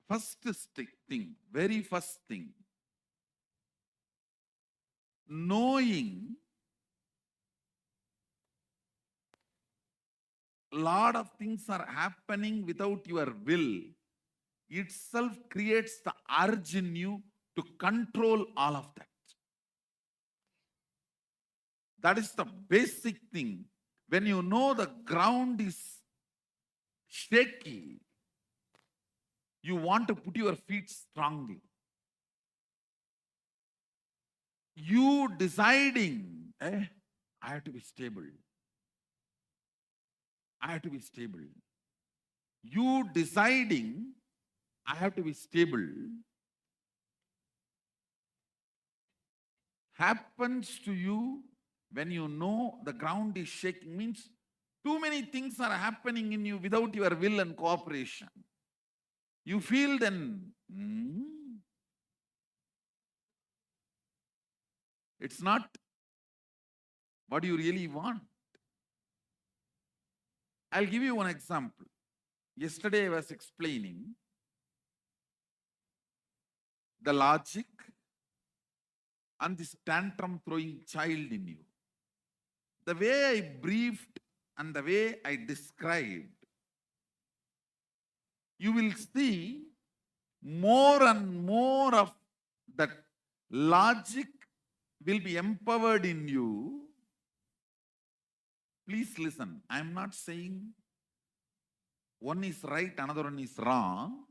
First thing, very first thing, knowing lot of things are happening without your will itself creates the urge in you to control all of that. That is the basic thing. When you know the ground is shaky, you want to put your feet strongly. You deciding, I have to be stable. I have to be stable. You deciding, I have to be stable, happens to you when you know the ground is shaking. Means too many things are happening in you without your will and cooperation. You feel then, it's not what you really want. I'll give you one example. Yesterday I was explaining the logic and this tantrum throwing child in you. The way I briefed and the way I described, you will see more and more of that logic will be empowered in you. Please listen. I am not saying one is right, another one is wrong.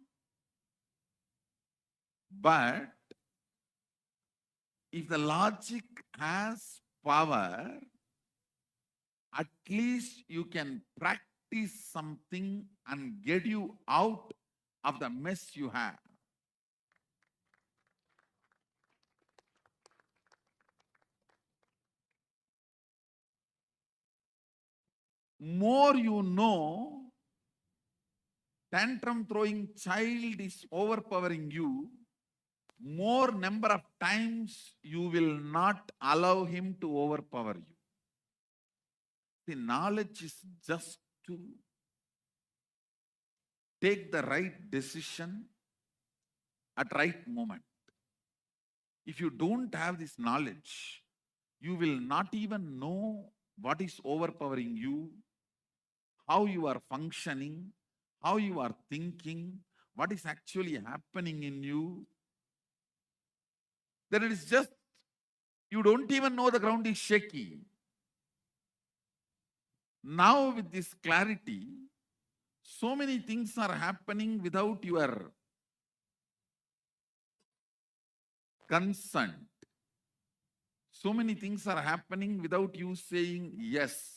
But if the logic has power, at least you can practice something and get you out of the mess you have. More you know, tantrum throwing child is overpowering you, more number of times you will not allow him to overpower you. The knowledge is just to take the right decision at right moment. If you don't have this knowledge, you will not even know what is overpowering you, how you are functioning, how you are thinking, what is actually happening in you. Then it is just, you don't even know the ground is shaky. Now with this clarity, so many things are happening without your consent. So many things are happening without you saying yes.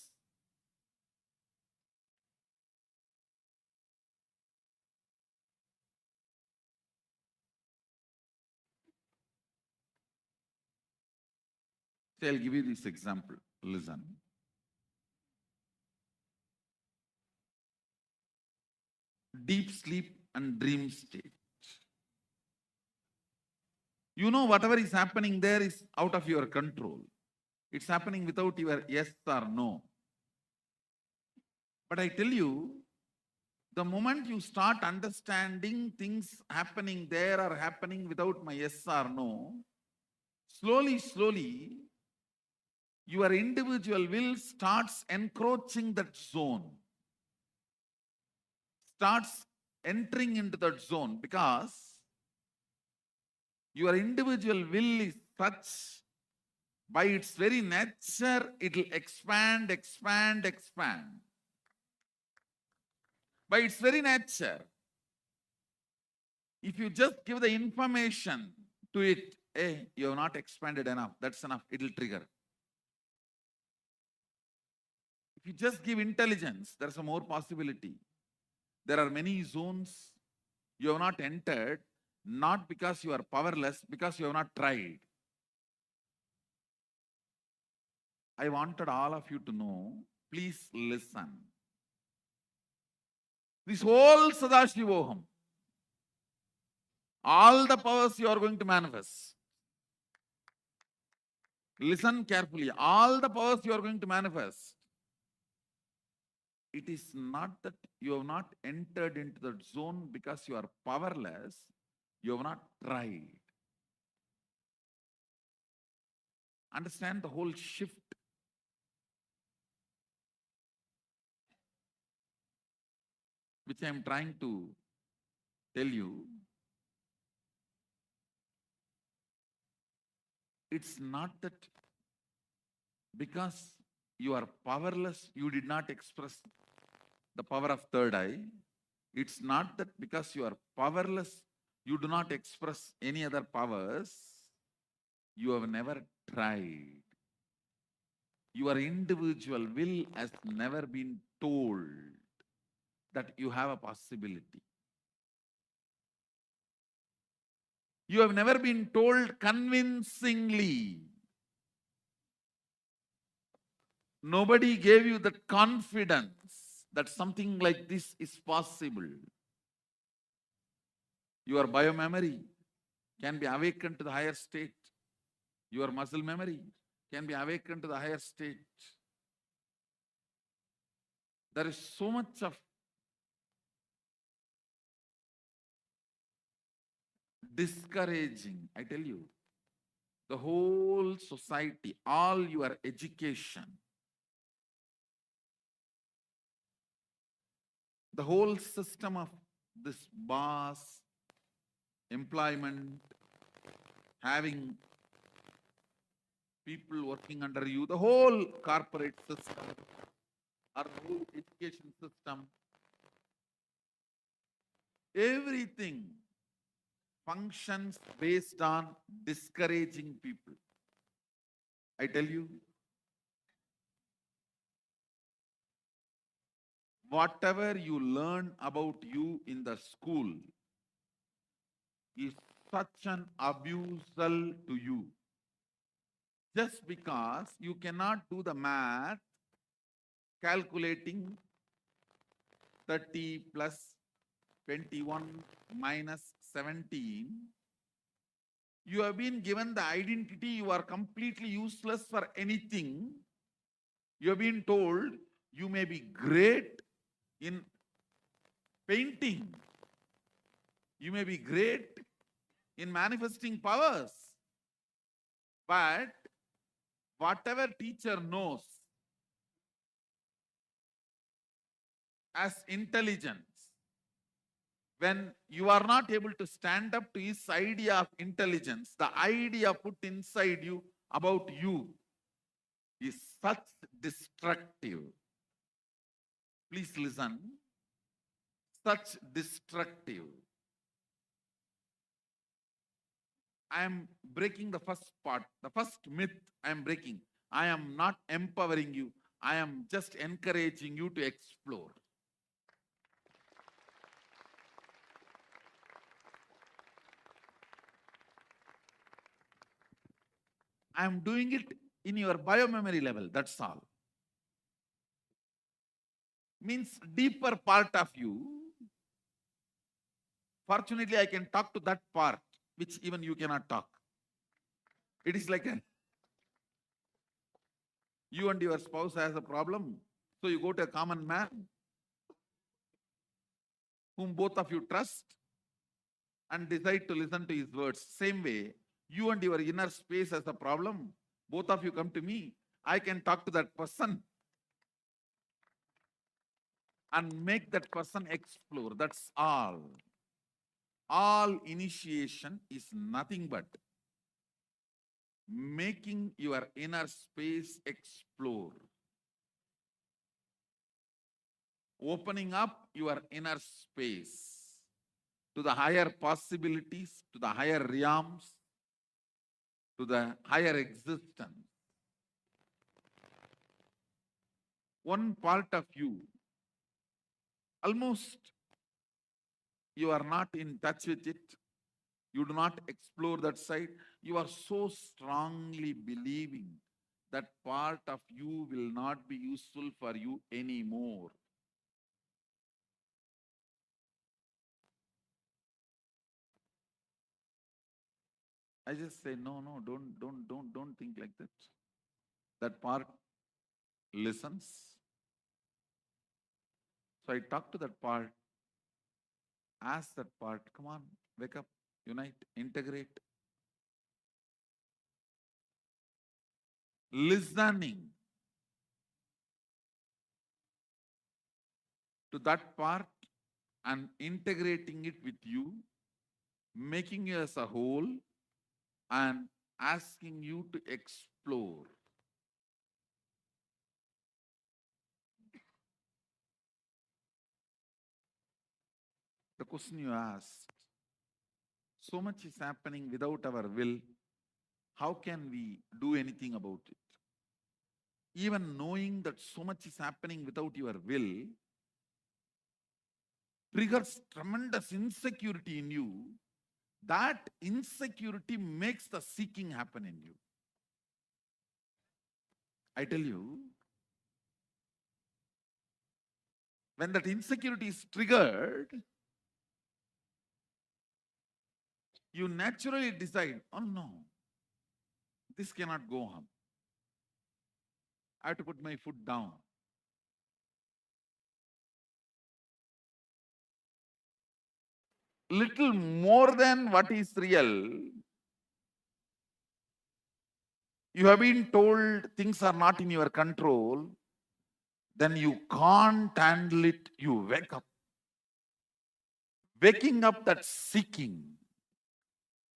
So I'll give you this example. Listen. Deep sleep and dream state. You know whatever is happening there is out of your control. It's happening without your yes or no. But I tell you, the moment you start understanding things happening there are happening without my yes or no, slowly, slowly, your individual will starts encroaching that zone, starts entering into that zone, because your individual will is such, by its very nature, it will expand, expand, expand. By its very nature. If you just give the information to it, hey, you have not expanded enough, that's enough, it will trigger. If you just give intelligence, there's a more possibility. There are many zones you have not entered, not because you are powerless, because you have not tried. I wanted all of you to know, please listen. This whole Sadashivoham, all the powers you are going to manifest. Listen carefully. All the powers you are going to manifest it is not that you have not entered into that zone because you are powerless. You have not tried. Understand the whole shift. Which I am trying to tell you. It's not that because you are powerless, you did not express the power of third eye. It's not that because you are powerless, you do not express any other powers. You have never tried. Your individual will has never been told that you have a possibility. You have never been told convincingly. Nobody gave you that confidence that something like this is possible. Your biomemory can be awakened to the higher state. Your muscle memory can be awakened to the higher state. There is so much of discouraging, I tell you. The whole society, all your education, the whole system of this boss, employment, having people working under you, the whole corporate system or the whole education system, everything functions based on discouraging people. I tell you, whatever you learn about you in the school is such an abusal to you. Just because you cannot do the math calculating 30 plus 21 minus 17, you have been given the identity you are completely useless for anything. You have been told you may be great in painting. You may be great in manifesting powers. But whatever teacher knows as intelligence, when you are not able to stand up to his idea of intelligence, the idea put inside you about you is such destructive. Please listen. Such destructive. I am breaking the first part, the first myth I am breaking. I am not empowering you. I am just encouraging you to explore. I am doing it in your biomemory level, that's all. Means deeper part of you. Fortunately, I can talk to that part, which even you cannot talk. It is like you and your spouse has a problem, so you go to a common man whom both of you trust and decide to listen to his words. Same way, you and your inner space has a problem. Both of you come to me. I can talk to that person and make that person explore. That's all. All initiation is nothing but making your inner space explore. Opening up your inner space to the higher possibilities, to the higher realms, to the higher existence. One part of you, almost you are not in touch with it, you do not explore that side, you are so strongly believing that part of you will not be useful for you anymore. I just say, no, don't think like that. That part listens, So I talk to that part, ask that part, come on, wake up, unite, integrate. Listening to that part and integrating it with you, making you as a whole, and asking you to explore. The question you asked, so much is happening without our will. How can we do anything about it? Even knowing that so much is happening without your will triggers tremendous insecurity in you. That insecurity makes the seeking happen in you. I tell you, when that insecurity is triggered, you naturally decide, oh no, this cannot go on. I have to put my foot down. Little more than what is real, you have been told things are not in your control, then you can't handle it, you wake up. Waking up, that seeking,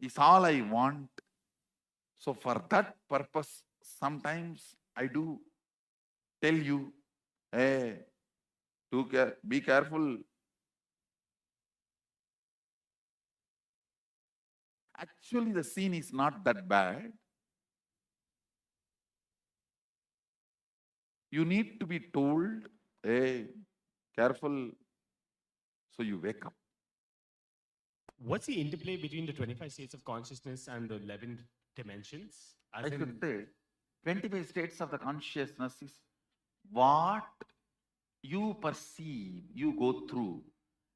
is all I want. So for that purpose, sometimes I do tell you, hey, be careful. Actually, the scene is not that bad. You need to be told, hey, careful, so you wake up. What's the interplay between the 25 states of consciousness and the 11 dimensions? I should say, 25 states of the consciousness is what you perceive, you go through.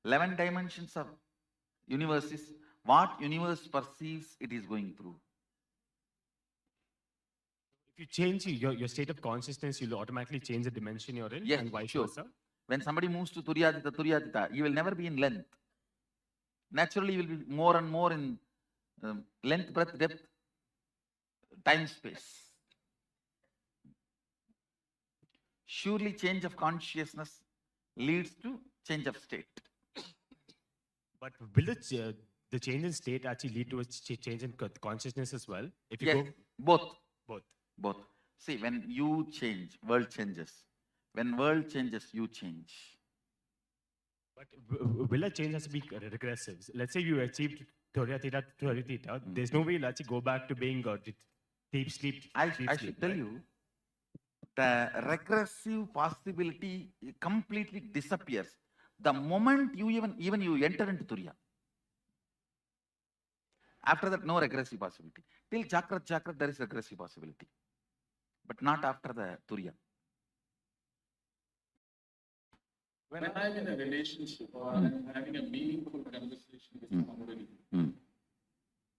11 dimensions of universe is what universe perceives it is going through. If you change your state of consciousness, you'll automatically change the dimension you're in, Yes, and vice sure. versa. When somebody moves to Turyatita, he will never be in length. Naturally, he will be more and more in length, breadth, depth, time, space. Surely change of consciousness leads to change of state. But will the change in state actually lead to a change in consciousness as well? If you Yes, go both. both. Both. See, when you change, world changes. When world changes, you change. But will a change has to be regressive? Let's say you achieved Torya Theta, there's no way you'll actually go back to being deep sleep. I should tell you, the regressive possibility completely disappears the moment you even you enter into Turiya. After that, no regressive possibility. Till Chakra, there is regressive possibility. But not after the Turiya. When I'm in a relationship or I'm having a meaningful conversation with somebody,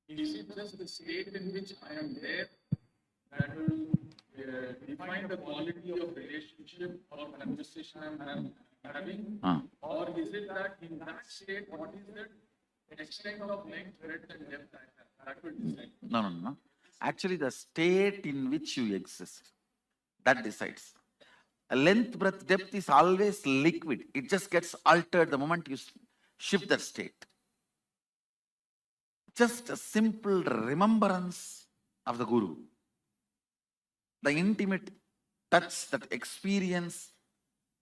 is it just the state in which I am there that will define the quality of relationship or conversation I'm having? Or is it that in that state, what is the extent of length, breadth, and depth I have? That will decide. No. Actually, the state in which you exist, that decides. A length, breadth, depth is always liquid. It just gets altered the moment you shift that state. Just a simple remembrance of the Guru. The intimate touch, that experience,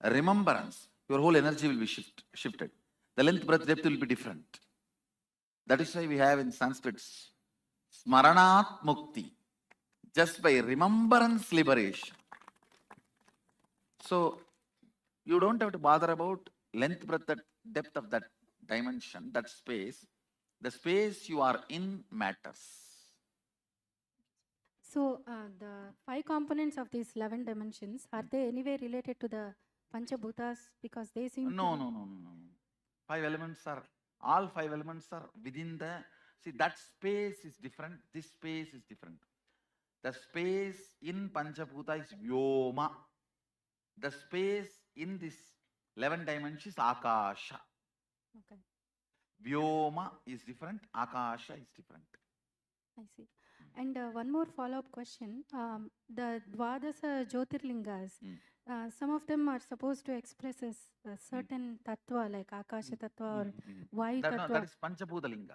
remembrance, your whole energy will be shifted. The length, breadth, depth will be different. That is why we have in Sanskrit, Smaranat Mukti, just by remembrance, liberation. So, you don't have to bother about length, breadth, depth of that dimension, that space. The space you are in matters. So, the 5 components of these 11 dimensions, are they anyway related to the Pancha Bhutas? Because they seem No. 5 elements are, all 5 elements are within the, see, that space is different, this space is different. The space in Pancha Bhuta is Vyoma. The space in this 11 dimensions, Akasha. Okay, Vyoma is different, Akasha is different. I see. And one more follow-up question. The Dwadasa Jyotirlingas, some of them are supposed to express as a certain tattva like Akasha tattva or Vayu That, no, tattva. that is Pancha Bhutas.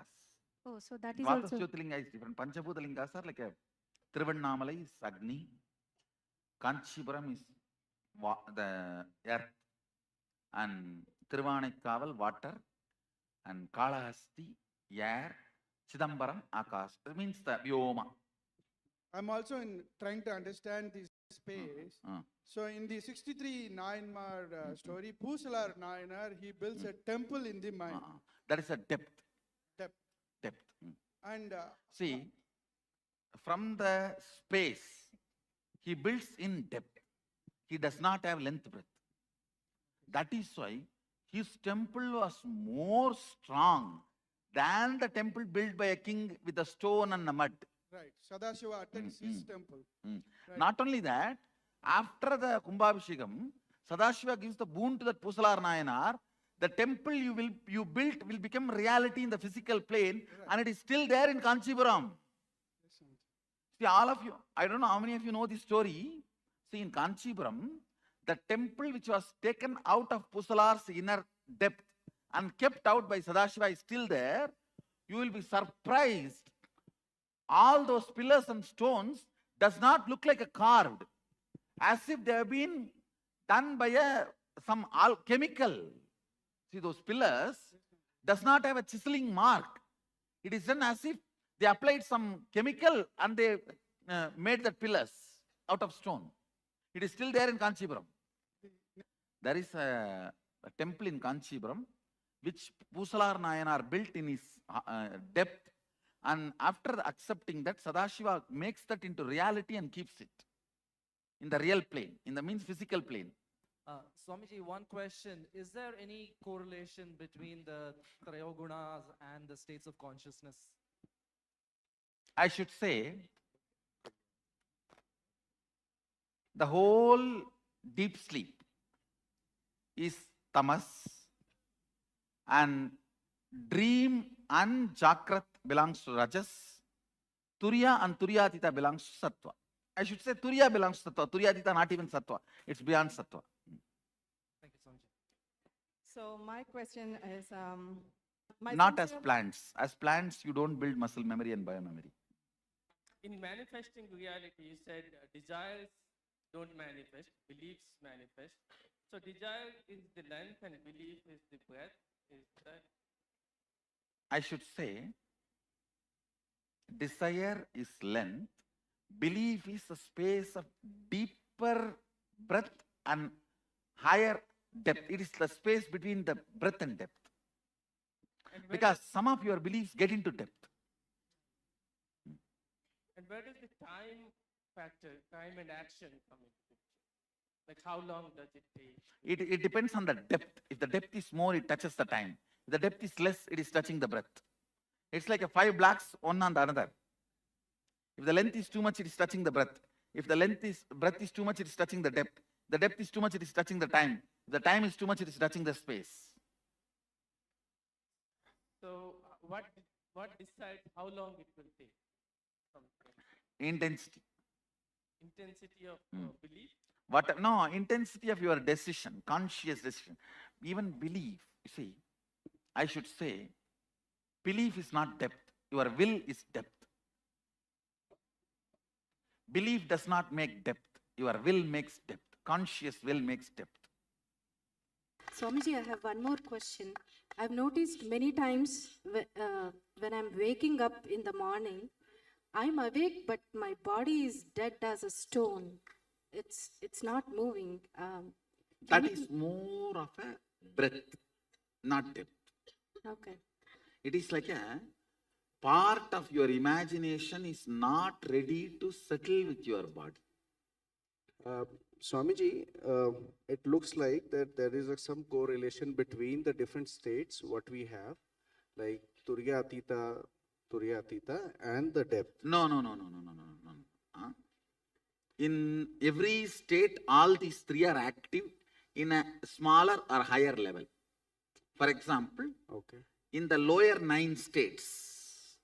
Oh, so that is Dvadas also... Jyotirlinga is different. Pancha Bhutas are like a Tiruvannamalai is Agni, Kanchipuram is the earth, and Tiruvanekkaval water, and Kalahasti air, Chidambaram Akash. That means the Vyoma. I'm also trying to understand this space. So in the 63 Nayanmar story, Pusalar Nayanar, he builds a temple in the mind. That is a depth. Depth. And See, from the space, he builds in depth. He does not have length breadth. That is why his temple was more strong than the temple built by a king with a stone and a mud. right, Sadashiva attends his temple. Right. Not only that, after the Kumbhabhishekam, Sadashiva gives the boon to that Pusalar Nayanar. The temple you built will become reality in the physical plane, and it is still there in Kanchipuram. See, all of you, I don't know how many of you know this story. See, in Kanchipuram, the temple which was taken out of Pusalar's inner depth and kept out by Sadashiva is still there. You will be surprised. All those pillars and stones does not look like a carved, as if they have been done by some chemical. See, those pillars does not have a chiseling mark. It is done as if they applied some chemical and they made the pillars out of stone. It is still there in Kanchipuram. There is a temple in Kanchipuram which Pusalar Nayanar built in his depth, and after accepting that, Sadashiva makes that into reality and keeps it in the real plane, in the means physical plane. Swamiji, one question. Is there any correlation between the Trayogunas and the states of consciousness? I should say, the whole deep sleep is tamas, and dream and Jakrat belongs to Rajas, Turiya and Turiyatita belongs to Sattva. I should say Turiya belongs to Sattva, Turiyatita not even Sattva, it's beyond Sattva. Thank you, Swamiji. So my question is, my Not as sincere- plants. As plants, you don't build muscle memory and biomemory. In manifesting reality, you said desires don't manifest, beliefs manifest. So desire is the length and belief is the breadth. Is that? I should say, desire is length, belief is a space of deeper breadth and higher depth. It is the space between the breadth and depth. And Because some of your beliefs get into depth. and where does the time factor, time and action come into picture? Like how long does it take? It depends on the depth. If the depth is more, it touches the time. If the depth is less, it is touching the breadth. It's like a 5 blocks, one on the another. If the length is too much, it is touching the breadth. If the breadth is too much, it is touching the depth. The depth is too much, it is touching the time. If the time is too much, it is touching the space. So what decides how long it will take? From Intensity. intensity of belief. No, intensity of your decision, conscious decision. Even belief, you see, I should say, belief is not depth. Your will is depth. Belief does not make depth. Your will makes depth. Conscious will makes depth. Swamiji, I have one more question. I've noticed many times when I'm waking up in the morning, I'm awake, but my body is dead as a stone. It's not moving. That is more of a breadth, not depth. Okay. It is like a part of your imagination is not ready to settle with your body. Swamiji, it looks like that there is some correlation between the different states, what we have, like Turyatita, and the depth. No. In every state, all these three are active. in a smaller or higher level. For example, Okay. in the lower 9 states,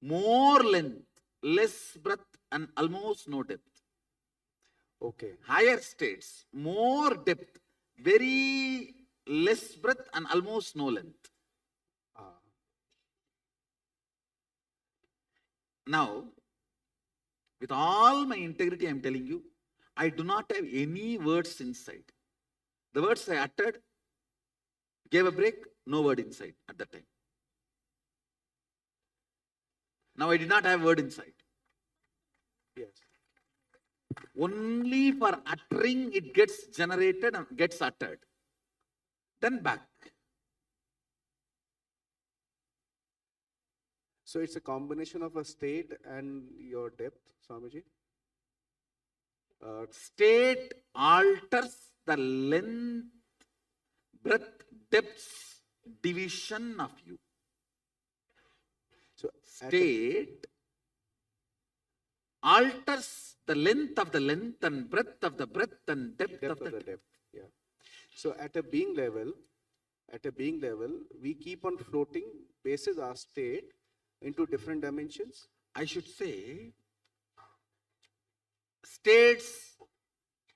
more length, less breadth, and almost no depth. Okay. Higher states, more depth, very less breadth, and almost no length. Ah. Now, with all my integrity, I am telling you, I do not have any words inside. The words I uttered gave a break, no word inside at that time. Now I did not have word inside. Yes. Only for uttering it gets generated and gets uttered. Then back. So it's a combination of a state and your depth, Swamiji? State alters the length, breadth, depth, division of you. So State alters the length of the length and breadth of the breadth and depth of the depth. Yeah. So at a being level, we keep on floating basis our state into different dimensions. I should say, states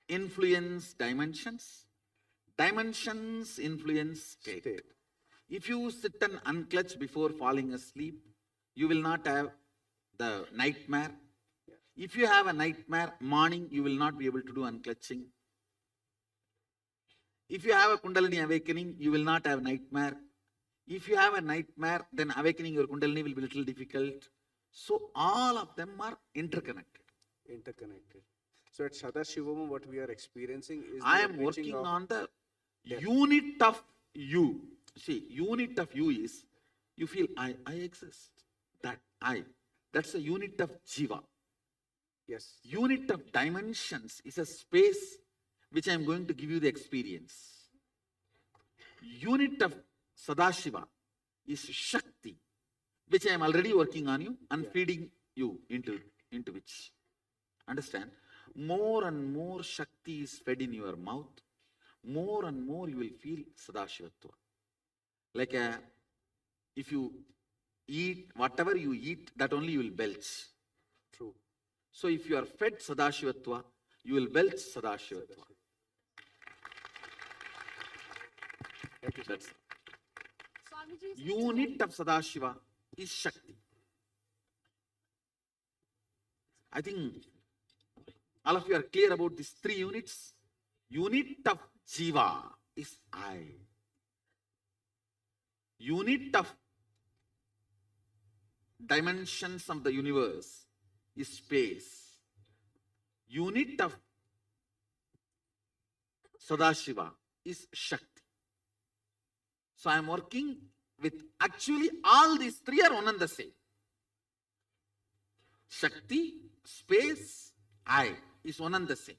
influence dimensions, dimensions influence state. If you sit and unclutch before falling asleep, you will not have the nightmare. If you have a nightmare, morning you will not be able to do unclutching. If you have a Kundalini awakening, you will not have nightmare. If you have a nightmare, then awakening your Kundalini will be a little difficult. So all of them are interconnected. Interconnected. So at Sadashivoham, what we are experiencing is I the am enriching working of on the depth. unit of you. See, unit of you is, you feel I exist. That I. That's a unit of Jiva. Yes. Unit of dimensions is a space which I am going to give you the experience. Unit of Sadashiva is Shakti, which I am already working on you and feeding you into which. Understand? More and more Shakti is fed in your mouth. More and more you will feel Sadashivatva. Like if you eat, whatever you eat, that only you will belch. True. So if you are fed Sadashivatva, you will belch Sadashivatva. Thank you, sir. That's unit of Sadashiva is Shakti. I think all of you are clear about these 3 units. Unit of Jiva is I. Unit of dimensions of the universe is space. Unit of Sadashiva is Shakti. So I am working with, actually all these 3 are one and the same. Shakti, space, I is one and the same.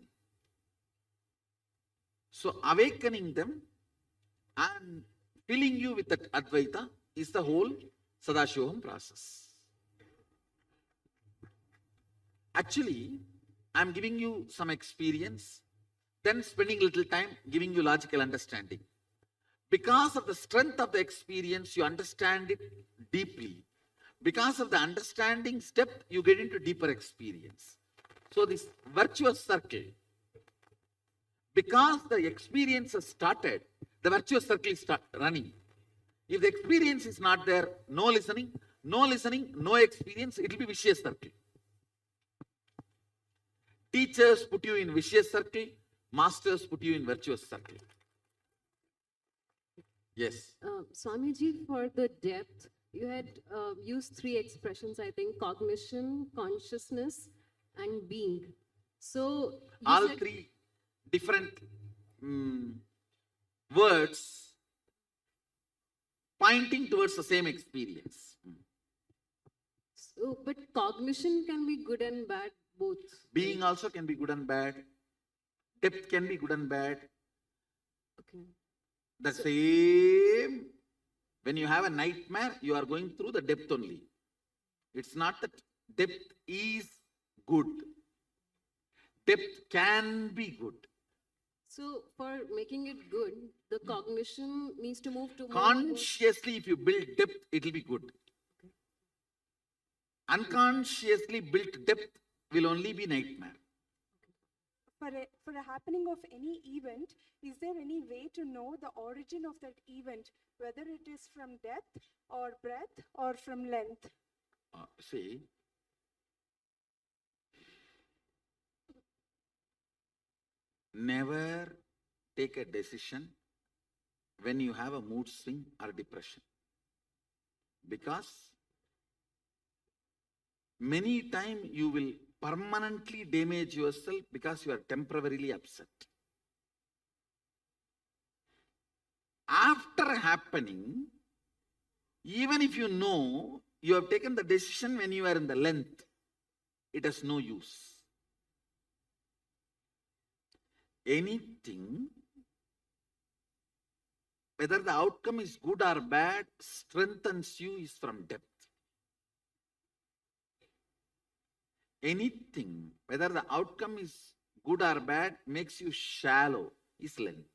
So awakening them and filling you with that Advaita is the whole Sadashivoham process. Actually, I am giving you some experience, then spending little time giving you logical understanding. Because of the strength of the experience, you understand it deeply. Because of the understanding depth, you get into deeper experience. So this virtuous circle, because the experience has started, the virtuous circle is running. If the experience is not there, no listening, no experience, it will be vicious circle. Teachers put you in vicious circle, masters put you in virtuous circle. Yes. Swamiji, for the depth, you had used 3 expressions, I think: cognition, consciousness, and being. So all 3 different words pointing towards the same experience. So, but cognition can be good and bad both. Being also can be good and bad. Depth can be good and bad. Okay. The same, when you have a nightmare, you are going through the depth only. It's not that depth is good. Depth can be good. So for making it good, the cognition needs to move to more. Consciously, if you build depth, it will be good. Unconsciously built depth will only be nightmare. For a happening of any event, is there any way to know the origin of that event, whether it is from depth or breadth or from length? See, never take a decision when you have a mood swing or depression. Because many times you will permanently damage yourself because you are temporarily upset. After happening, even if you know you have taken the decision when you are in the length, it has no use. Anything, whether the outcome is good or bad, strengthens you is from depth. Anything, whether the outcome is good or bad, makes you shallow, is length.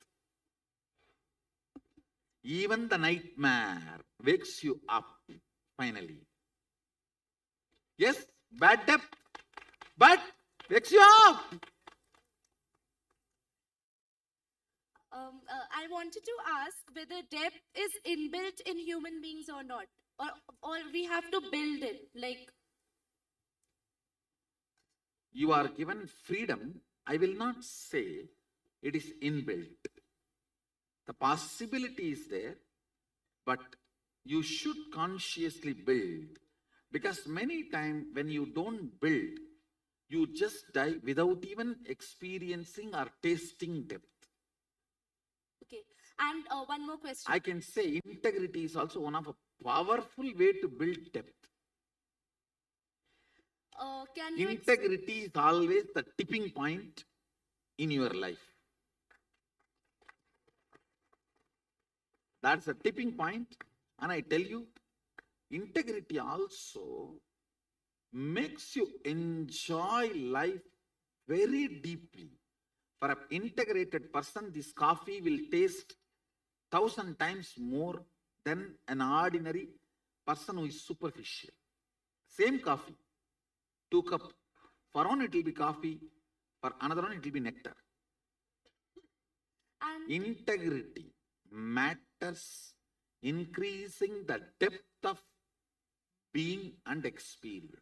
Even the nightmare wakes you up finally. Yes, bad depth, but wakes you up. I wanted to ask whether depth is inbuilt in human beings or not, or we have to build it, like. You are given freedom. I will not say it is inbuilt. The possibility is there, but you should consciously build. Because many times when you don't build, you just die without even experiencing or tasting depth. Okay, and one more question. I can say integrity is also one of a powerful way to build depth. Integrity is always the tipping point in your life. That's a tipping point. And I tell you, integrity also makes you enjoy life very deeply. For an integrated person, this coffee will taste 1,000 times more than an ordinary person who is superficial. Same coffee. 2 cups. For one it will be coffee, for another one it will be nectar. And integrity matters, increasing the depth of being and experience.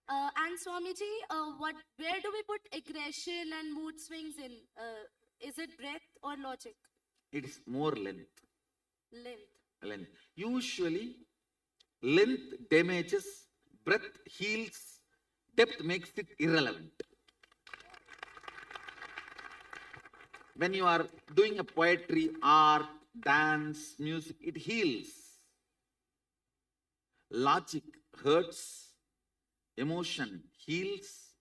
And Swamiji, where do we put aggression and mood swings in? Is it breadth or logic? It is more length. Length. Usually, length damages, breadth heals, depth makes it irrelevant. When you are doing a poetry, art, dance, music, it heals. Logic hurts, emotion heals,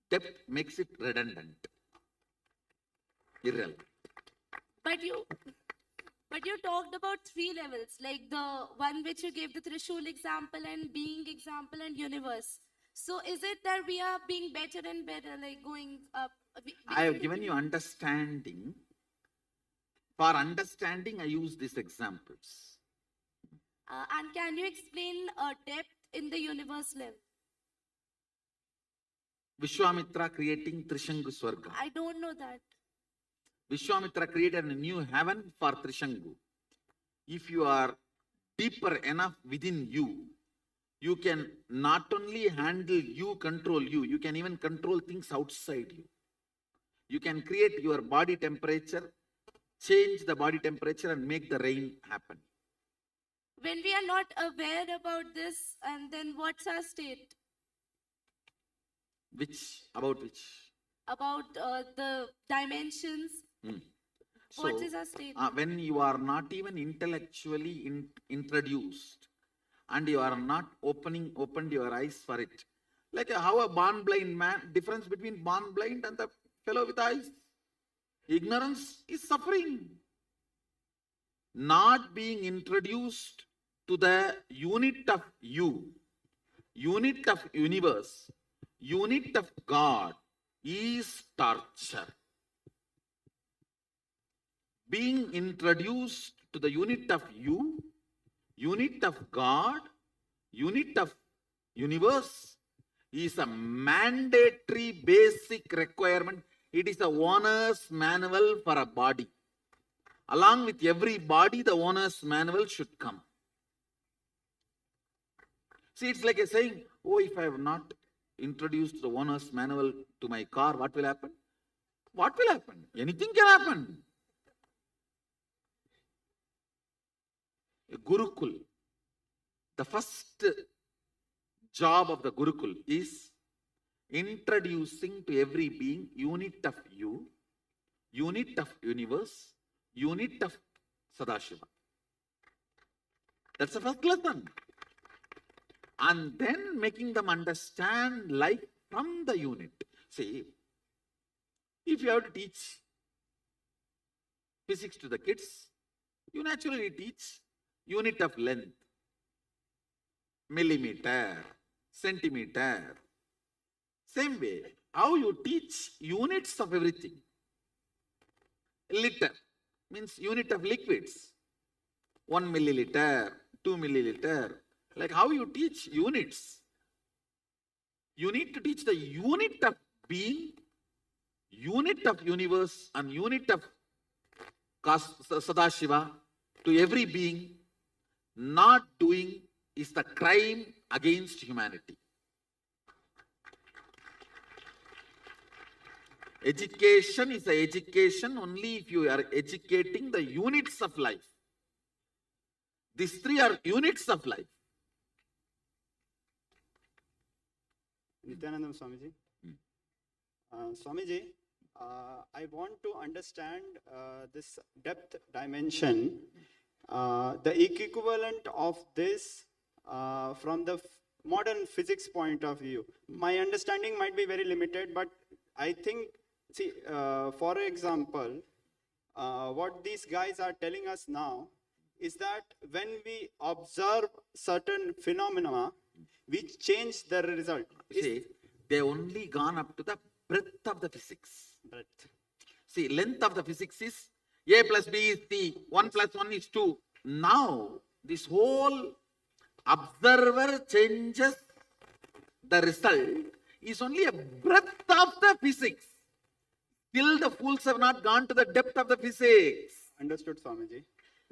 depth makes it redundant, irrelevant. But you talked about 3 levels, like the one which you gave the Trishul example and being example and universe. So is it that we are being better and better, like going up? I have given you understanding. For understanding, I use these examples. And can you explain depth in the universe level? Vishwamitra creating Trishangu Swarga. I don't know that. Vishwamitra created a new heaven for Trishangu. If you are deeper enough within you, you can not only handle you, control you, you can even control things outside you. You can create your body temperature, change the body temperature and make the rain happen. When we are not aware about this, and then what's our state? About which? About the dimensions. What is our state? When you are not even intellectually introduced and you are not opened your eyes for it. Like how a born blind man, difference between born blind and the fellow with eyes. Ignorance is suffering. Not being introduced to the unit of you, unit of universe, unit of God is torture. being introduced to the unit of you, unit of God, unit of universe is a mandatory basic requirement. It is a owner's manual for a body. Along with every body, the owner's manual should come. See, it's like a saying, oh, if I have not introduced the owner's manual to my car, what will happen? What will happen? Anything can happen. A Gurukul, the first job of the Gurukul is introducing to every being unit of you, unit of universe, unit of Sadashiva. That's the first lesson. And then making them understand life from the unit. See, if you have to teach physics to the kids, you naturally teach unit of length, millimeter, centimeter. Same way, how you teach units of everything. Liter means unit of liquids. 1 milliliter, 2 milliliter. Like how you teach units. You need to teach the unit of being, unit of universe, and unit of Sadashiva to every being. Not doing is the crime against humanity. Education is an education only if you are educating the units of life. These three are units of life. Nithyananda Swamiji. Swamiji, I want to understand this depth dimension, the equivalent of this from the modern physics point of view. My understanding might be very limited, but I think, see, for example, what these guys are telling us now is that when we observe certain phenomena, we change the result. See, they only gone up to the breadth of the physics. Breadth. See, length of the physics is A plus B is C, 1 plus 1 is 2. Now, this whole observer changes the result is only a breadth of the physics. Still the fools have not gone to the depth of the physics. Understood, Swamiji.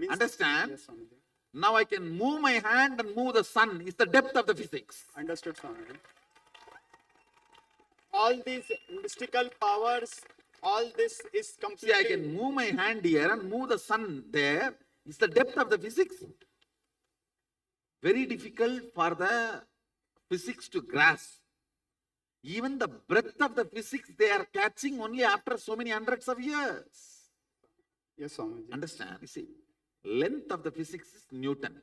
Understand? Yes, Swamiji. Now I can move my hand and move the sun. Is the depth of the physics. Understood, Swamiji. All these mystical powers, all this is completely... See, I can move my hand here and move the sun there. Is the depth of the physics. Very difficult for the physics to grasp. Even the breadth of the physics they are catching only after so many hundreds of years. Yes, Swamiji. Understand? You see, length of the physics is Newton.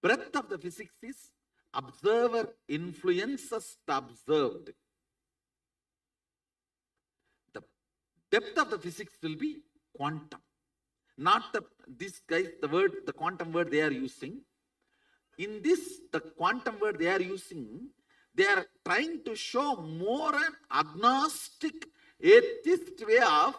Breadth of the physics is observer influences the observed. The depth of the physics will be quantum. Not this guys, the quantum word they are using. In this, the quantum word they are using, they are trying to show more an agnostic, atheist way of,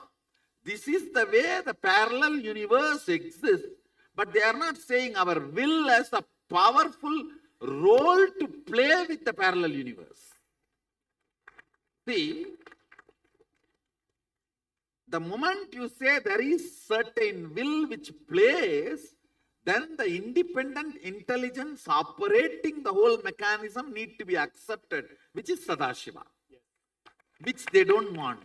this is the way the parallel universe exists, but they are not saying our will has a powerful role to play with the parallel universe. See, the moment you say there is certain will which plays, then the independent intelligence operating the whole mechanism need to be accepted, which is Sadashiva, which they don't want.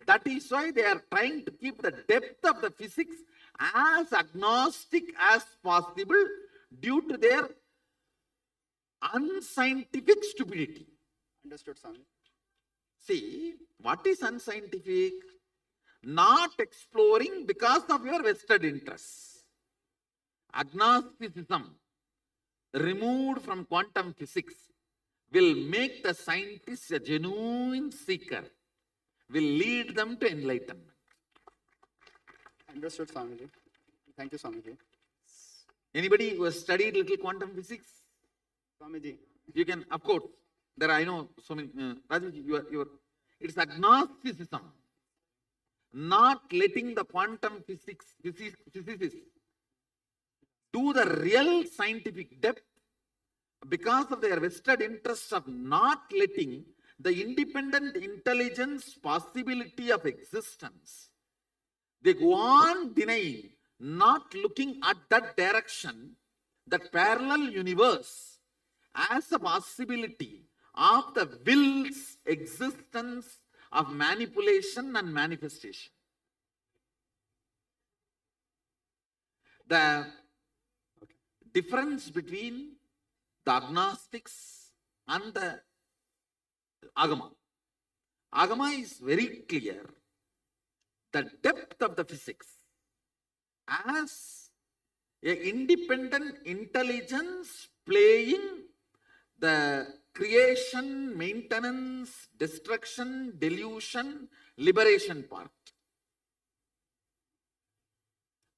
That is why they are trying to keep the depth of the physics as agnostic as possible due to their unscientific stupidity. Understood, Swami. See, what is unscientific? Not exploring because of your vested interests. Agnosticism, removed from quantum physics, will make the scientist a genuine seeker, will lead them to enlightenment. Understood, Swamiji. Thank you, Swamiji. Anybody who has studied little quantum physics? Swamiji. You can, of course, there I know so many, Rajuji, you are, it's agnosticism. not letting the quantum physicists do the real scientific depth because of their vested interests of not letting the independent intelligence possibility of existence. They go on denying, not looking at that direction, that parallel universe as a possibility of the will's existence of manipulation and manifestation. The difference between the agnostics and the Agama. Agama is very clear. The depth of the physics as an independent intelligence playing the creation, maintenance, destruction, delusion, liberation part.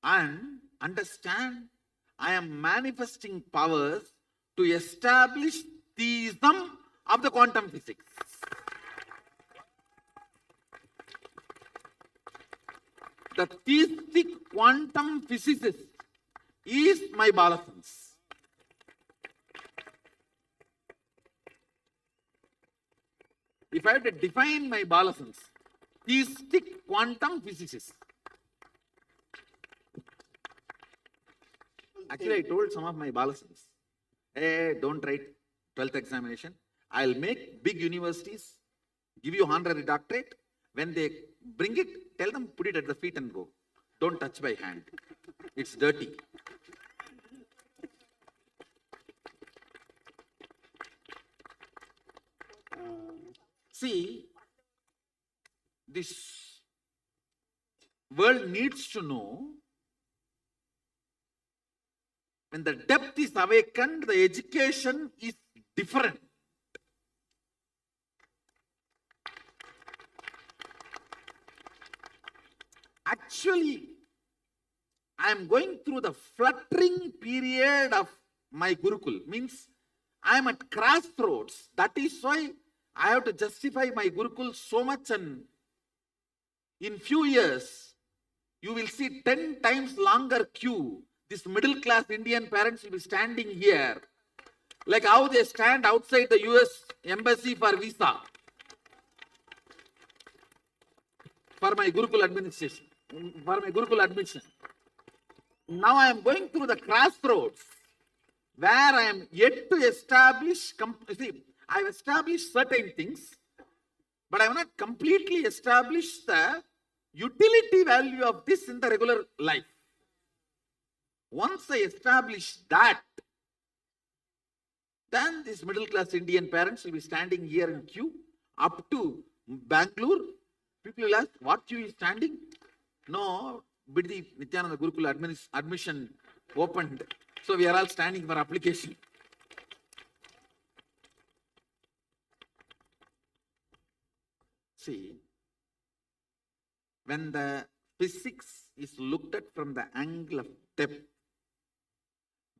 And understand, I am manifesting powers to establish theism of the quantum physics. The theistic quantum physicist is my Balasans. If I have to define my Balasans, theistic quantum physicist. Actually, I told some of my Balasans, hey, don't write 12th examination. I'll make big universities, give you honorary doctorate. When they bring it, tell them, put it at the feet and go. Don't touch by hand. It's dirty. See, this world needs to know when the depth is awakened, the education is different. Actually, I am going through the fluttering period of my Gurukul. Means I am at crossroads. That is why I have to justify my Gurukul so much, and in few years, you will see 10 times longer queue. This middle class Indian parents will be standing here, like how they stand outside the US embassy for visa, for my Gurukul administration, for my Gurukul admission. Now I am going through the crossroads where I am yet to establish, see, I have established certain things, but I have not completely established the utility value of this in the regular life. Once I establish that, then these middle class Indian parents will be standing here in queue up to Bangalore. People will ask, what queue is standing? No, Biddi Nithyananda Gurukul admission opened. So we are all standing for application. See, when the physics is looked at from the angle of depth,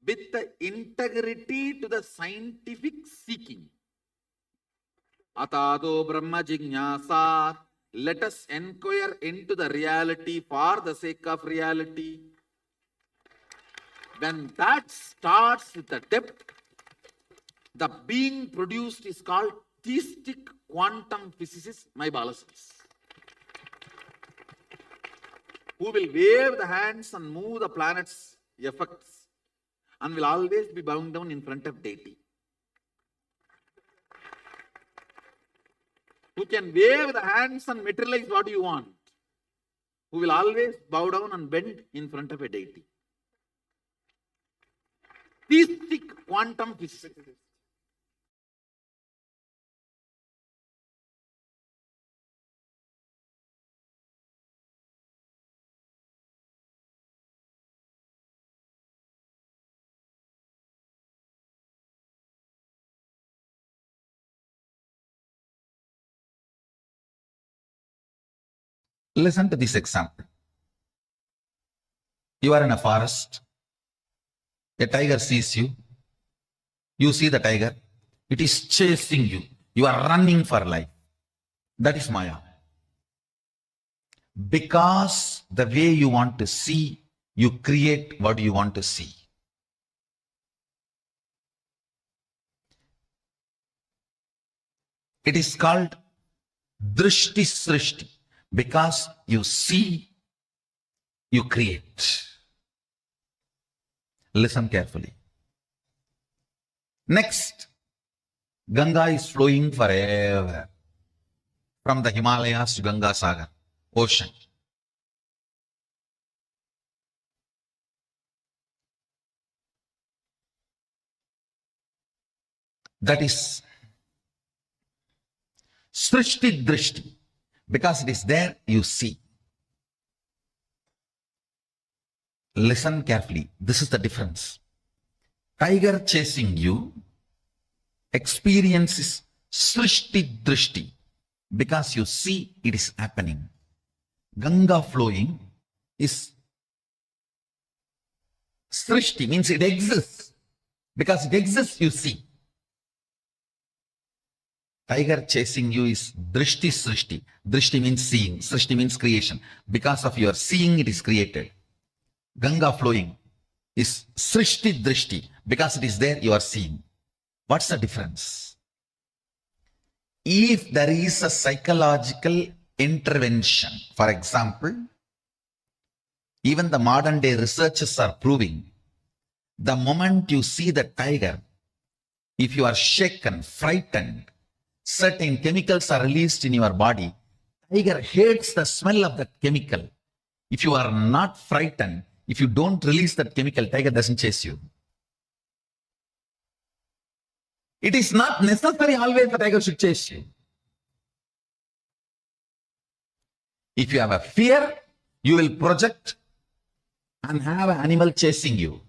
with the integrity to the scientific seeking, Atado Brahma Jignasa, let us inquire into the reality for the sake of reality. When that starts with the depth, the being produced is called theistic quantum physicist, my Balasans, who will wave the hands and move the planet's effects and will always be bound down in front of deity. Who can wave the hands and materialize what you want. Who will always bow down and bend in front of a deity. Theistic quantum physics. Listen to this example. You are in a forest. A tiger sees you. You see the tiger. It is chasing you. You are running for life. That is Maya. Because the way you want to see, you create what you want to see. It is called drishti srishti. Because you see, you create. Listen carefully. Next, Ganga is flowing forever. From the Himalayas to Ganga Sagar, ocean. That is Srishti Drishti. Because it is there, you see. Listen carefully. This is the difference. Tiger chasing you experiences Srishti Drishti. Because you see it is happening. Ganga flowing is Srishti, means it exists. Because it exists, you see. Tiger chasing you is drishti srishti. Drishti means seeing. Srishti means creation. Because of your seeing, it is created. Ganga flowing is srishti drishti. Because it is there, you are seeing. What's the difference? If there is a psychological intervention, for example, even the modern day researchers are proving, the moment you see the tiger, if you are shaken, frightened, certain chemicals are released in your body. Tiger hates the smell of that chemical. If you are not frightened, if you don't release that chemical, tiger doesn't chase you. It is not necessary always the tiger should chase you. If you have a fear, you will project and have an animal chasing you.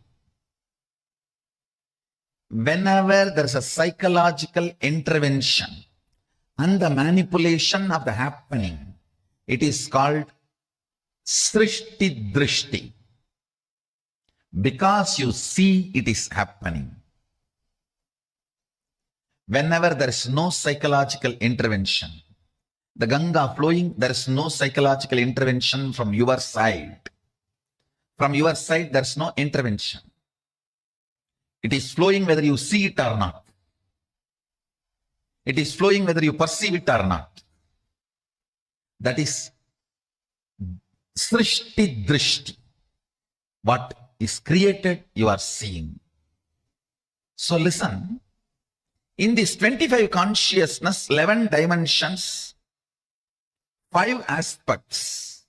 Whenever there is a psychological intervention and the manipulation of the happening, it is called Srishti Drishti. Because you see it is happening. Whenever there is no psychological intervention, the Ganga flowing, there is no psychological intervention from your side. From your side, there is no intervention. It is flowing whether you see it or not. It is flowing whether you perceive it or not. That is Srishti Drishti. What is created, you are seeing. So listen, in this 25 consciousness, 11 dimensions, 5 aspects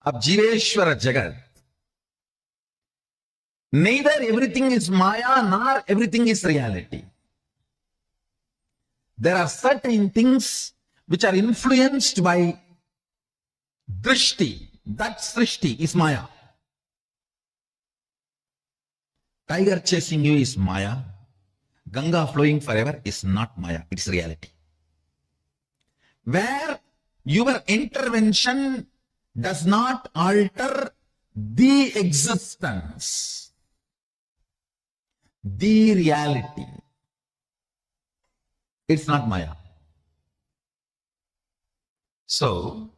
of Jiveshwara Jagat, neither everything is Maya nor everything is reality. There are certain things which are influenced by Drishti. That Srishti is Maya. Tiger chasing you is Maya. Ganga flowing forever is not Maya. It is reality. Where your intervention does not alter the existence, the reality. It's not Maya. So,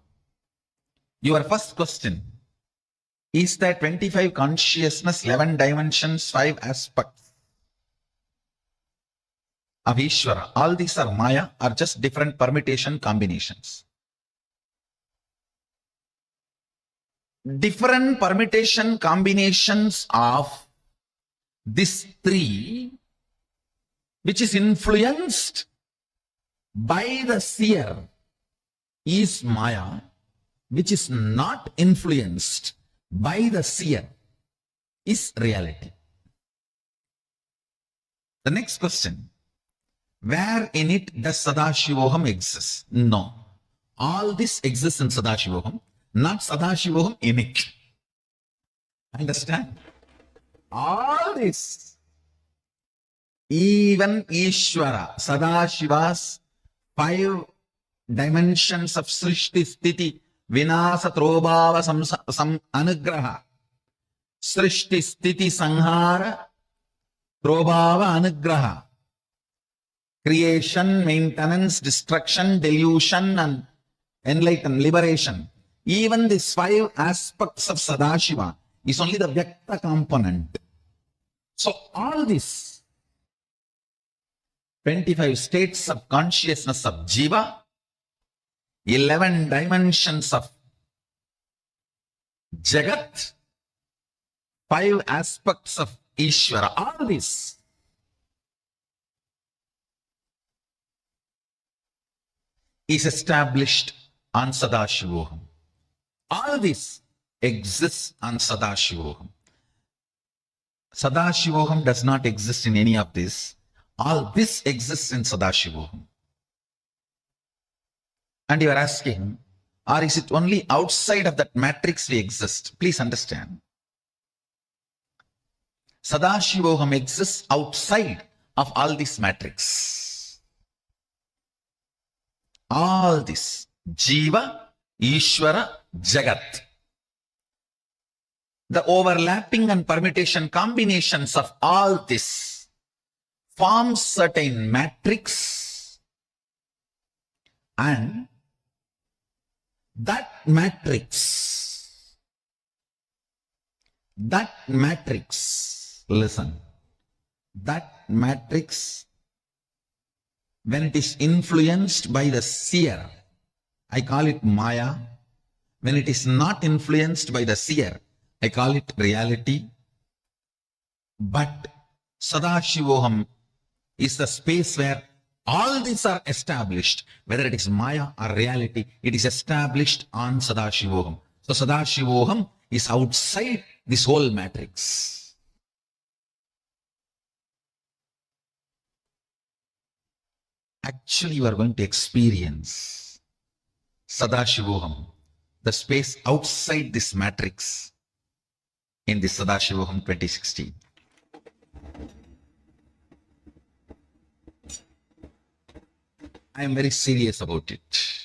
your first question is that 25 consciousness, 11 dimensions, 5 aspects of Ishvara. All these are Maya or just different permutation combinations. Different permutation combinations of these 3, which is influenced by the seer, is Maya, which is not influenced by the seer, is reality. The next question, where in it does Sadashivoham exist? No. All this exists in Sadashivoham, not Sadashivoham in it. Understand? All this, even Ishvara, Sadashiva's 5 dimensions of Srishti, Sthiti, Vinasa, Trobhava, Anugraha. Srishti, Sthiti, Sanhara, Trobhava, Anugraha. Creation, maintenance, destruction, delusion and enlightenment, liberation. Even these 5 aspects of Sadashiva is only the Vyakta component. So all these 25 states of consciousness of Jiva, 11 dimensions of Jagat, 5 aspects of Ishvara, all this is established on Sadashivoham. All this exists on Sadashivoham. Sadashivoham does not exist in any of this. All this exists in Sadashivoham. And you are asking, or is it only outside of that matrix we exist? Please understand. Sadashivoham exists outside of all this matrix. All this, Jiva, Ishvara, Jagat. The overlapping and permutation combinations of all this forms certain matrix, and that matrix, listen, that matrix, when it is influenced by the seer, I call it Maya. When it is not influenced by the seer, I call it reality. But Sadashivoham is the space where all these are established. Whether it is Maya or reality, it is established on Sadashivoham. So Sadashivoham is outside this whole matrix. Actually, you are going to experience Sadashivoham, the space outside this matrix, in this Sadashivoham 2016. I am very serious about it.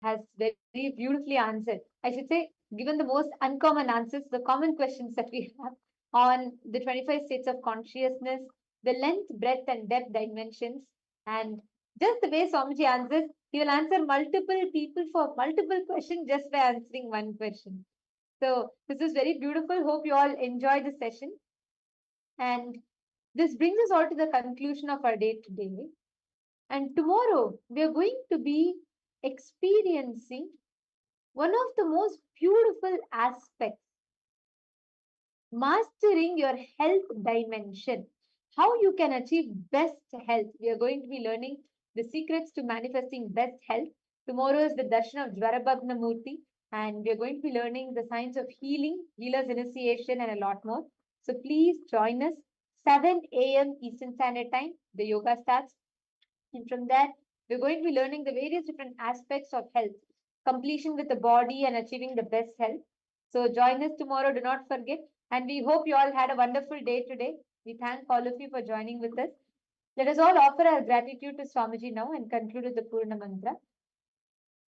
has very beautifully answered. I should say, given the most uncommon answers, the common questions that we have on the 25 states of consciousness, the length, breadth, and depth dimensions, and just the way Swamiji answers, he will answer multiple people for multiple questions just by answering one question. So this is very beautiful. Hope you all enjoy the session. And this brings us all to the conclusion of our day today. And tomorrow we are going to be experiencing one of the most beautiful aspects, mastering your health dimension. How you can achieve best health. We are going to be learning the secrets to manifesting best health. Tomorrow is the darshan of Jwarabhagna Murti, and we are going to be learning the science of healing, healer's initiation, and a lot more. So please join us 7 a.m. Eastern Standard Time. The yoga starts. And from that, we're going to be learning the various different aspects of health, completion with the body and achieving the best health. So join us tomorrow. Do not forget. And we hope you all had a wonderful day today. We thank all of you for joining with us. Let us all offer our gratitude to Swamiji now and conclude with the Purna Mantra.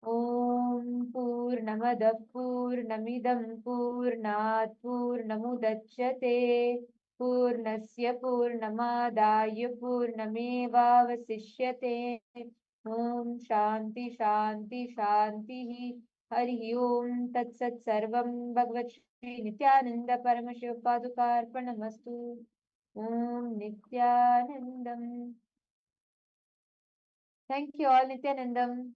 Om Purnamadav Purnamidam Purnat Purnamudachyate Purnasya Purnamadaya Purnamevavasishyate Om Shanti Shanti Shanti Hari Om Tat Sat Sarvam Bhagavad Shri Nithyananda Paramashivoham Om Nithyanandam. Thank you all, Nithyanandam.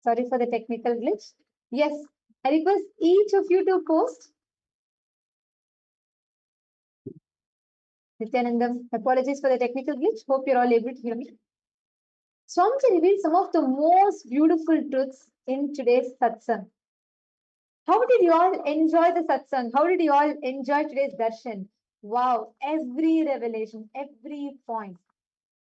Sorry for the technical glitch. Yes, I request each of you to post. Nithyanandam, apologies for the technical glitch. Hope you're all able to hear me. Swamiji revealed some of the most beautiful truths in today's satsang. How did you all enjoy the satsang? How did you all enjoy today's darshan? Wow, every revelation, every point.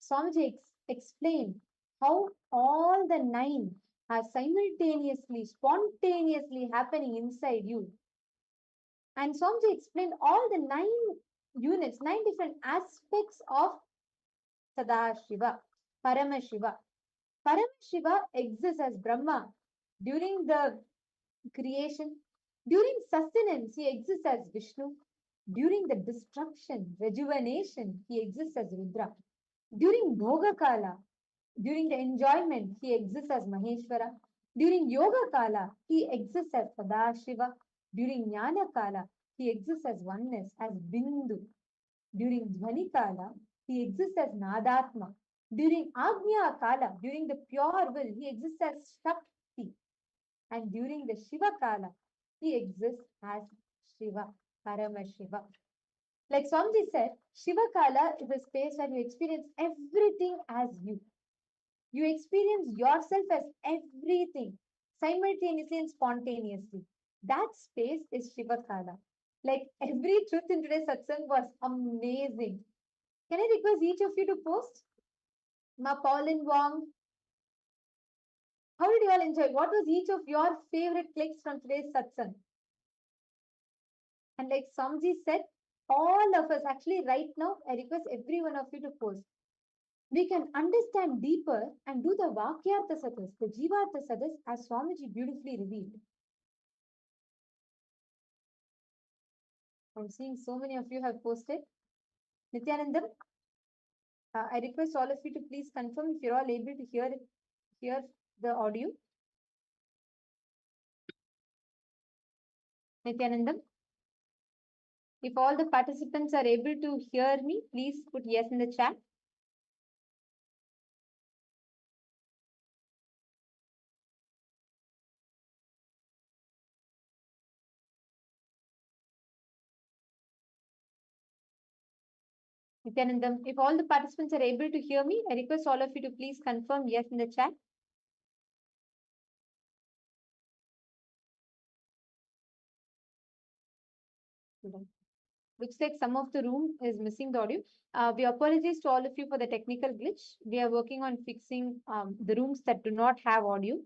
Swamiji explained how all the 9 are simultaneously, spontaneously happening inside you. And Swamiji explained all the 9 units, 9 different aspects of Sadashiva, Paramashiva. Paramashiva exists as Brahma during the creation. During sustenance, he exists as Vishnu. During the destruction, rejuvenation, he exists as Rudra. During Bhoga Kala, during the enjoyment, he exists as Maheshwara. During Yoga Kala, he exists as Sadashiva. During Jnana Kala, he exists as oneness, as Bindu. During Dhvani Kala, he exists as Nadatma. During Agnya Kala, during the pure will, he exists as Shakti. And during the Shiva Kala, he exists as Shiva, Paramashiva. Like Swamiji said, Shiva Kala is a space where you experience everything as you. You experience yourself as everything, simultaneously and spontaneously. That space is Shiva Kala. Like every truth in today's satsang was amazing. Can I request each of you to post? Ma Pauline Wong. How did you all enjoy? What was each of your favorite clicks from today's satsang? And like Swamiji said, all of us, actually right now, I request every one of you to post. We can understand deeper and do the Vakyartha Sadas, the Jeevatma Sadas, as Swamiji beautifully revealed. I'm seeing so many of you have posted. Nithyanandam, I request all of you to please confirm if you're all able to hear the audio. Nithyanandam, if all the participants are able to hear me, please put yes in the chat. Nithyanandam, if all the participants are able to hear me, I request all of you to please confirm yes in the chat. Looks like some of the room is missing the audio. We apologize to all of you for the technical glitch. We are working on fixing the rooms that do not have audio.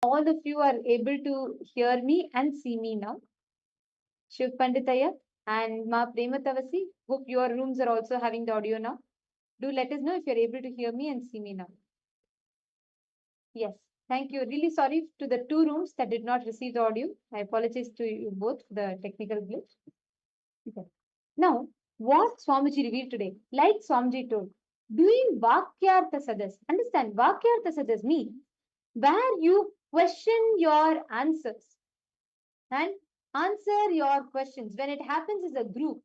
All of you are able to hear me and see me now. Shiv Panditaya, And Ma Prematavasi, hope your rooms are also having the audio now. Do let us know if you're able to hear me and see me now. Yes, thank you. Really sorry to the 2 rooms that did not receive the audio. I apologize to you both for the technical glitch. Okay. Now, what Swamiji revealed today, like Swamiji told, doing Vakyartha Sadas. Understand, Vakyartha Sadas means where you question your answers and answer your questions. When it happens as a group,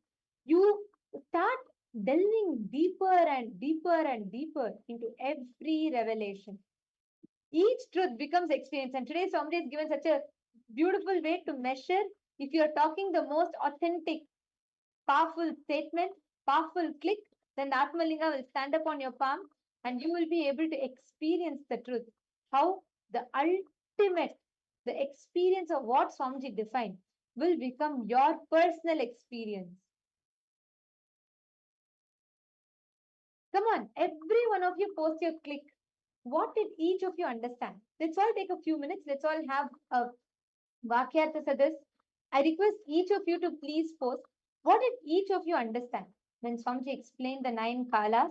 you start delving deeper and deeper and deeper into every revelation. Each truth becomes experience. And today, somebody has given such a beautiful way to measure if you're talking the most authentic, powerful statement, powerful click, then the Atmalinga will stand up on your palm and you will be able to experience the truth. How the ultimate, the experience of what Swamiji defined will become your personal experience. Come on, every one of you post your click. What did each of you understand? Let's all take a few minutes. Let's all have a Vakyartha Sadas. I request each of you to please post. What did each of you understand when Swamiji explained the 9 kalas?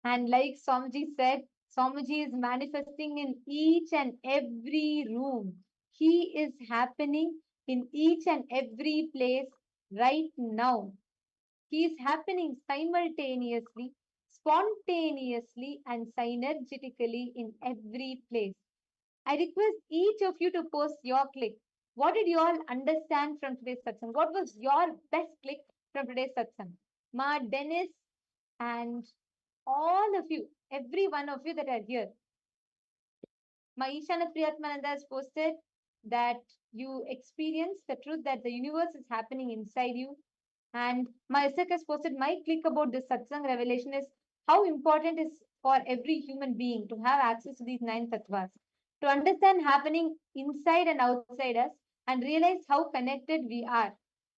And like Swamiji said, Swamiji is manifesting in each and every room. He is happening in each and every place right now. He is happening simultaneously, spontaneously, and synergetically in every place. I request each of you to post your click. What did you all understand from today's satsang? What was your best click from today's satsang? Ma, Dennis, and all of you, every one of you that are here. My Ishana Priyatmananda has posted that you experience the truth that the universe is happening inside you. And my Isak has posted my click about this satsang revelation is how important it is for every human being to have access to these 9 tattvas, to understand happening inside and outside us and realize how connected we are.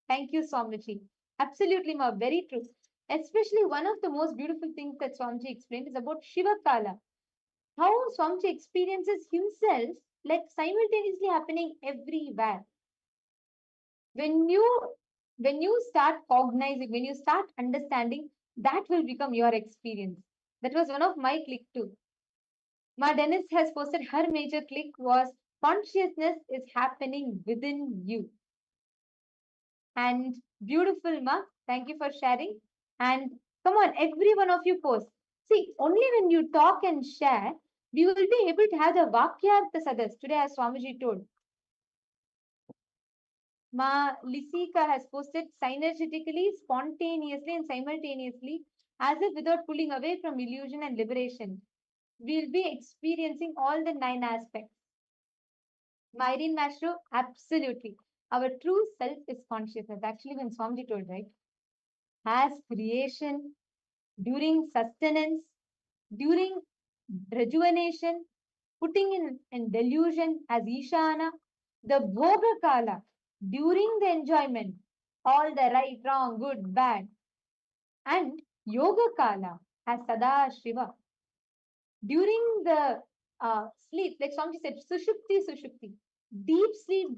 Thank you, Swamiji. Absolutely, ma, very true. Especially one of the most beautiful things that Swamiji explained is about Shiva Kala. How Swamiji experiences himself like simultaneously happening everywhere. When you start cognizing, when you start understanding, that will become your experience. That was one of my click too. Ma Dennis has posted her major click was consciousness is happening within you. And beautiful, Ma, thank you for sharing. And come on, every one of you post. See, only when you talk and share, we will be able to have the Vakyartha Sadas today, as Swamiji told. Ma Lisika has posted synergetically, spontaneously, and simultaneously, as if without pulling away from illusion and liberation. We'll be experiencing all the 9 aspects. Myrene Mashro, absolutely. Our true self is consciousness. Actually, when Swamiji told, right? As creation, during sustenance, during rejuvenation, putting in delusion as Ishana, the Bhoga Kala, during the enjoyment, all the right, wrong, good, bad, and Yoga Kala as Sada Shiva. During the sleep, like Swamiji said, Sushupti, deep sleep,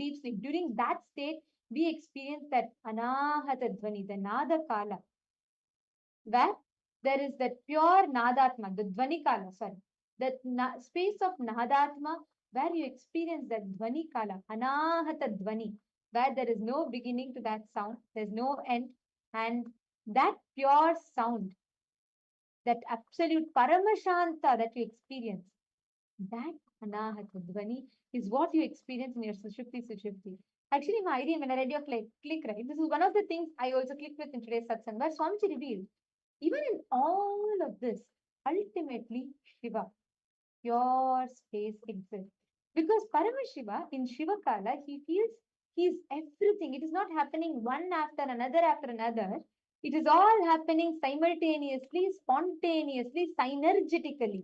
during that state, we experience that Anahata Dvani, the Nada Kala, where there is that pure Nadatma, the Dvani Kala, sorry, that space of Nadatma where you experience that Dvani Kala, Anahata Dvani, where there is no beginning to that sound, there's no end, and that pure sound, that absolute Paramashanta that you experience, that Anahata Dvani is what you experience in your Sushupti. Actually, my idea when I read your click, right, this is one of the things I also clicked with in today's satsang, where Swamiji revealed, even in all of this, ultimately Shiva, pure space exists. Because Paramashiva in Shiva Kala, he feels he is everything. It is not happening one after another. It is all happening simultaneously, spontaneously, synergetically.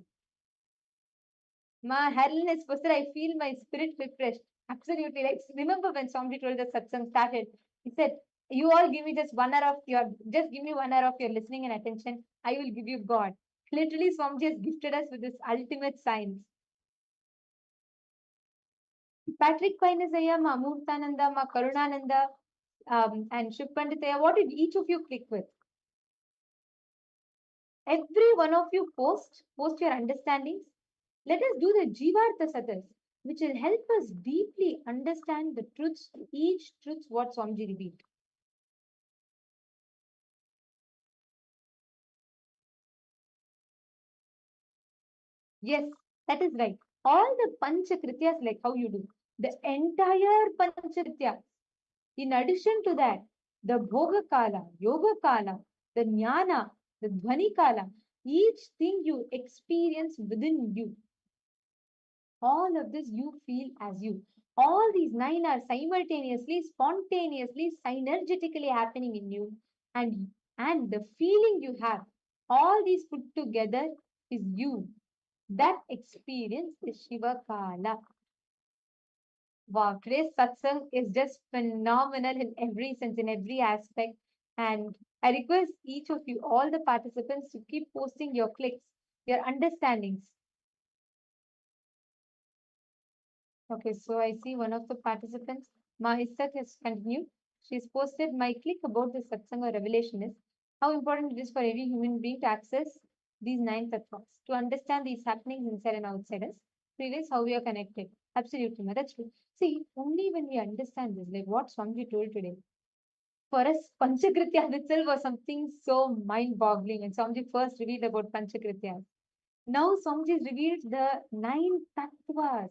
Ma Helen has posted, I feel my spirit refreshed. Absolutely. Like, remember when Swamiji told the satsang started, he said, you all give me just 1 hour of your, just give me 1 hour of your listening and attention. I will give you God. Literally, Swamiji has gifted us with this ultimate science. Patrick Koinazaya, Ma Murtananda, Ma Karunananda, and Shivpanditaya, what did each of you click with? Every one of you post your understandings. Let us do the Jivartha Satas, which will help us deeply understand the truths, each truth what Swamiji revealed. Yes, that is right. All the Pancha Krityas, like how you do, the entire Pancha Krityas. In addition to that, the Bhoga Kala, Yoga Kala, the Jnana, the Dhvani Kala, each thing you experience within you. All of this you feel as you. All these 9 are simultaneously, spontaneously, synergetically happening in you. And the feeling you have, all these put together is you. That experience is Shiva Kala. Wow, today's satsang is just phenomenal in every sense, in every aspect. And I request each of you, all the participants, to keep posting your clicks, your understandings. Okay, so I see one of the participants, Mahisat, has continued. She's posted, my click about the satsang or revelation is how important it is for every human being to access these 9 tattvas, to understand these happenings inside and outside us, to realize how we are connected. Absolutely, ma, that's true. See, only when we understand this, like what Swamiji told today, for us, Panchakrityas itself was something so mind-boggling. And Swamiji first revealed about Panchakrityas. Now Swamiji has revealed the 9 tattvas.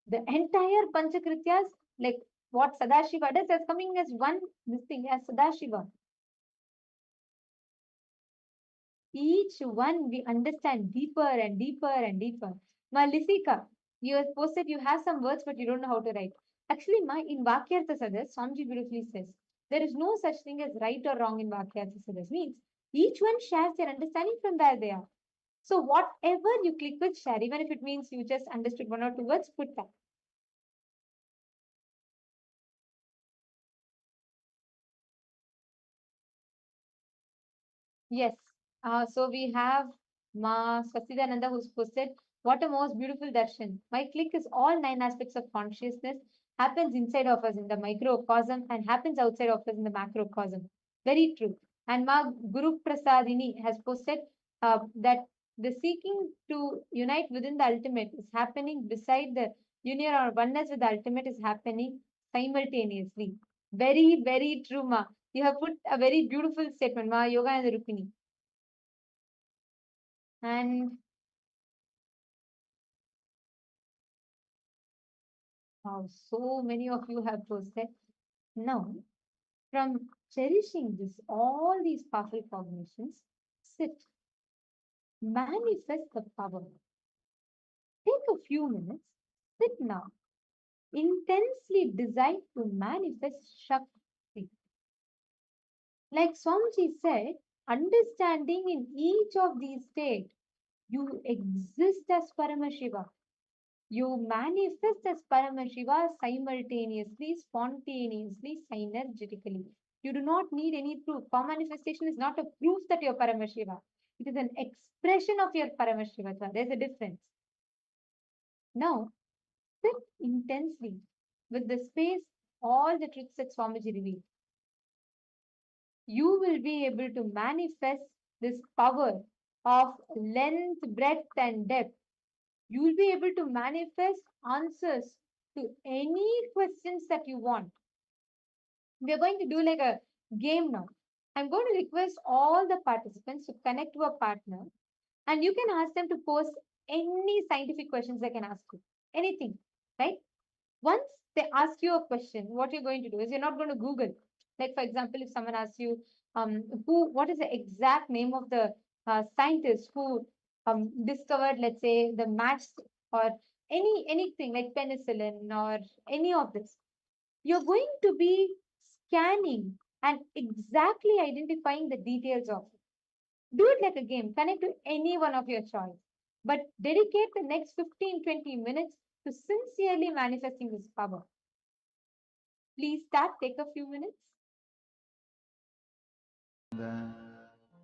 The entire Panchakrityas, like what Sadashiva does, is coming as one, this thing as Sadashiva. Each one we understand deeper and deeper and deeper. Ma Lisika, you have posted you have some words but you don't know how to write. Actually, in Vakyartha Sadas, Swamiji beautifully says, there is no such thing as right or wrong in Vakyartha Sadas. Means each one shares their understanding from where they are. So whatever you click with, share. Even if it means you just understood 1 or 2 words, put that. Yes. So we have Ma Swasidananda who's posted, what a most beautiful darshan. My click is all 9 aspects of consciousness happens inside of us in the microcosm and happens outside of us in the macrocosm. Very true. And Ma Guru Prasadini has posted that the seeking to unite within the ultimate is happening beside the union or oneness with the ultimate is happening simultaneously. Very, very true, Ma. You have put a very beautiful statement, Ma Yoga and Rukmini. And so many of you have posted. Now, from cherishing this, all these powerful cognitions, sit, manifest the power. Take a few minutes, sit now, intensely decide to manifest Shakti. Like Swamiji said, understanding in each of these states, you exist as Paramashiva. You manifest as Paramashiva simultaneously, spontaneously, synergetically. You do not need any proof. Co-manifestation is not a proof that you're Paramashiva. It is an expression of your Paramashiva. There's a difference. Now, sit intensely with the space, all the truths that Swamiji revealed. You will be able to manifest this power of length, breadth, and depth. You will be able to manifest answers to any questions that you want. We are going to do like a game now. I'm going to request all the participants to connect to a partner and you can ask them to post any scientific questions they can ask you. Anything, right? Once they ask you a question, what you're going to do is you're not going to Google. Like, for example, if someone asks you, what is the exact name of the scientist who discovered, let's say, the match or anything like penicillin or any of this, you're going to be scanning and exactly identifying the details of it. Do it like a game. Connect to any one of your choice. But dedicate the next 15-20 minutes to sincerely manifesting this power. Please start. Take a few minutes.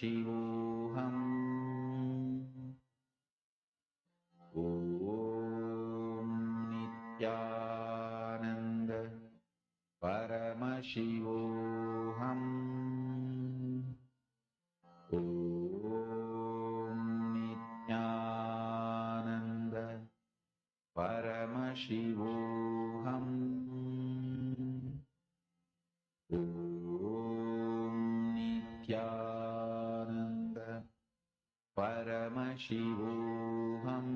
Paramashivoham. Om Nithyananda Paramashivoham. Om Nithyananda Paramashivoham. Om Nithyananda Paramashivoham.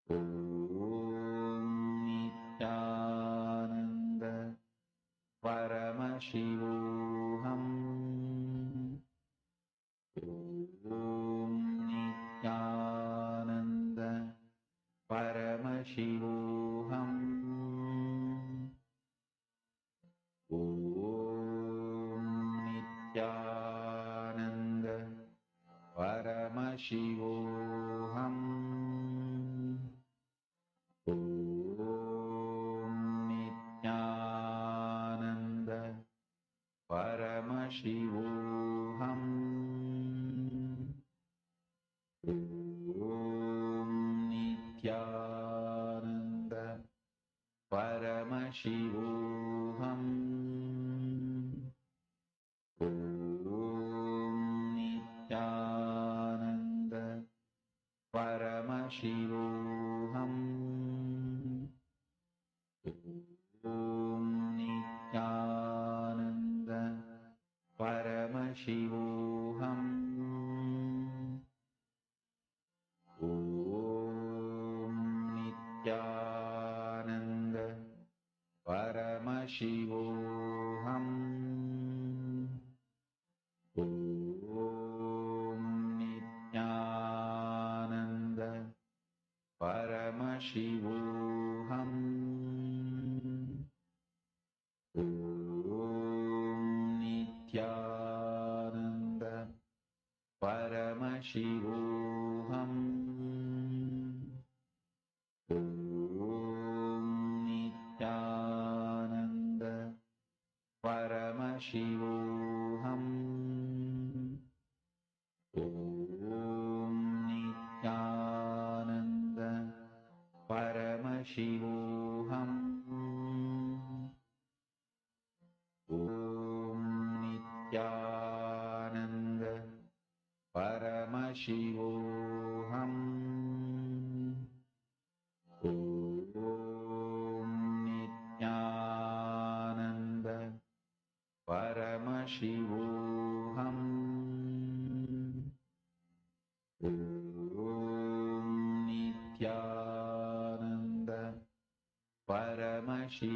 Om Nithyananda Paramashivoham. Om Nithyananda Paramashivoham. Om Nithyananda Paramashivoham. Om Nithyananda Paramashivoham. Om Nithyananda Paramashivoham. Om Nithyananda Paramashivoham. Om Nithyananda Paramashivoham. Om Nithyananda Paramashivoham. Om Nithyananda Paramashivoham. Om Nithyananda Paramashivoham. Om Nithyananda Paramashivoham. Om Nithyananda Paramashivoham. Om Nithyananda Paramashivoham. Om Nithyananda Paramashivoham. Om Nithyananda Paramashivoham.